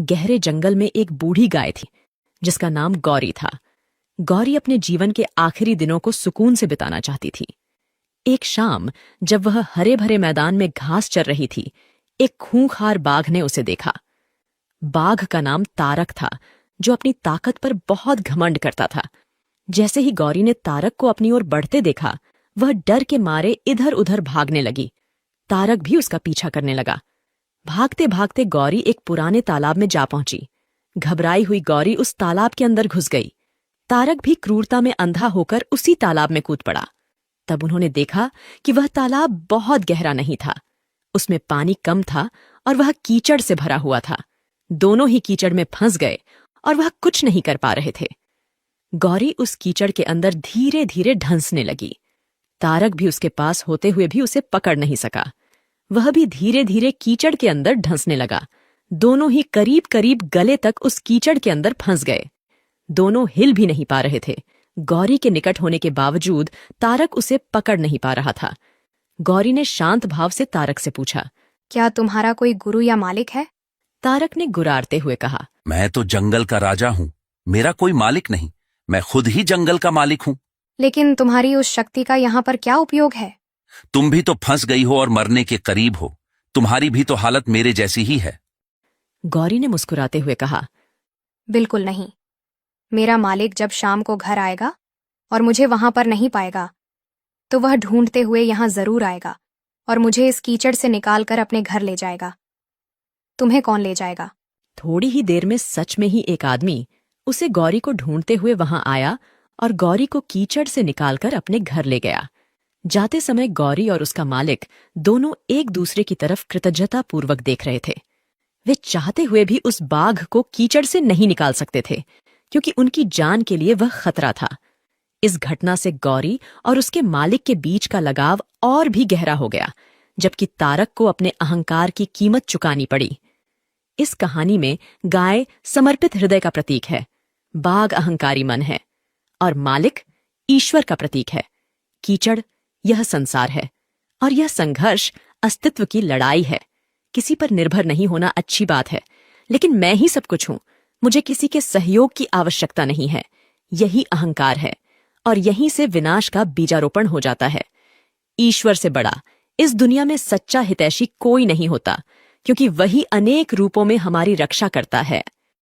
गहरे जंगल में एक बूढ़ी गाय थी जिसका नाम गौरी था। गौरी अपने जीवन के आखिरी दिनों को सुकून से बिताना चाहती थी। एक शाम जब वह हरे भरे मैदान में घास चर रही थी, एक खूंखार बाघ ने उसे देखा। बाघ का नाम तारक था, जो अपनी ताकत पर बहुत घमंड करता था। जैसे ही गौरी ने तारक को अपनी ओर बढ़ते देखा, वह डर के मारे इधर उधर भागने लगी। तारक भी उसका पीछा करने लगा। भागते भागते गौरी एक पुराने तालाब में जा पहुंची। घबराई हुई गौरी उस तालाब के अंदर घुस गई। तारक भी क्रूरता में अंधा होकर उसी तालाब में कूद पड़ा। तब उन्होंने देखा कि वह तालाब बहुत गहरा नहीं था। उसमें पानी कम था और वह कीचड़ से भरा हुआ था। दोनों ही कीचड़ में फंस गए और वह कुछ नहीं कर पा रहे थे। गौरी उस कीचड़ के अंदर धीरे धीरे ढंसने लगी। तारक भी उसके पास होते हुए भी उसे पकड़ नहीं सका। वह भी धीरे धीरे कीचड़ के अंदर ढंसने लगा। दोनों ही करीब करीब गले तक उस कीचड़ के अंदर फंस गए। दोनों हिल भी नहीं पा रहे थे। गौरी के निकट होने के बावजूद तारक उसे पकड़ नहीं पा रहा था। गौरी ने शांत भाव से तारक से पूछा, क्या तुम्हारा कोई गुरु या मालिक है? तारक ने गुर्राते हुए कहा, मैं तो जंगल का राजा हूँ, मेरा कोई मालिक नहीं, मैं खुद ही जंगल का मालिक हूँ। लेकिन तुम्हारी उस शक्ति का यहाँ पर क्या उपयोग है? तुम भी तो फंस गई हो और मरने के करीब हो। तुम्हारी भी तो हालत मेरे जैसी ही है। गौरी ने मुस्कुराते हुए कहा, बिल्कुल नहीं। मेरा मालिक जब शाम को घर आएगा और मुझे वहां पर नहीं पाएगा, तो वह ढूंढते हुए यहाँ जरूर आएगा और मुझे इस कीचड़ से निकालकर अपने घर ले जाएगा। तुम्हें कौन ले जाएगा? थोड़ी ही देर में सच में ही एक आदमी उसे गौरी को ढूंढते हुए वहां आया और गौरी को कीचड़ से निकालकर अपने घर ले गया। जाते समय गौरी और उसका मालिक दोनों एक दूसरे की तरफ कृतज्ञतापूर्वक देख रहे थे। वे चाहते हुए भी उस बाघ को कीचड़ से नहीं निकाल सकते थे, क्योंकि उनकी जान के लिए वह खतरा था। इस घटना से गौरी और उसके मालिक के बीच का लगाव और भी गहरा हो गया, जबकि तारक को अपने अहंकार की कीमत चुकानी पड़ी। इस कहानी में गाय समर्पित हृदय का प्रतीक है, बाघ अहंकारी मन है और मालिक ईश्वर का प्रतीक है। कीचड़ यह संसार है और यह संघर्ष अस्तित्व की लड़ाई है। किसी पर निर्भर नहीं होना अच्छी बात है, लेकिन मैं ही सब कुछ हूं, मुझे किसी के सहयोग की आवश्यकता नहीं है। यही अहंकार है और यहीं से विनाश का बीजारोपण हो जाता है। ईश्वर से बड़ा इस दुनिया में सच्चा हितैषी कोई नहीं होता, क्योंकि वही अनेक रूपों में हमारी रक्षा करता है।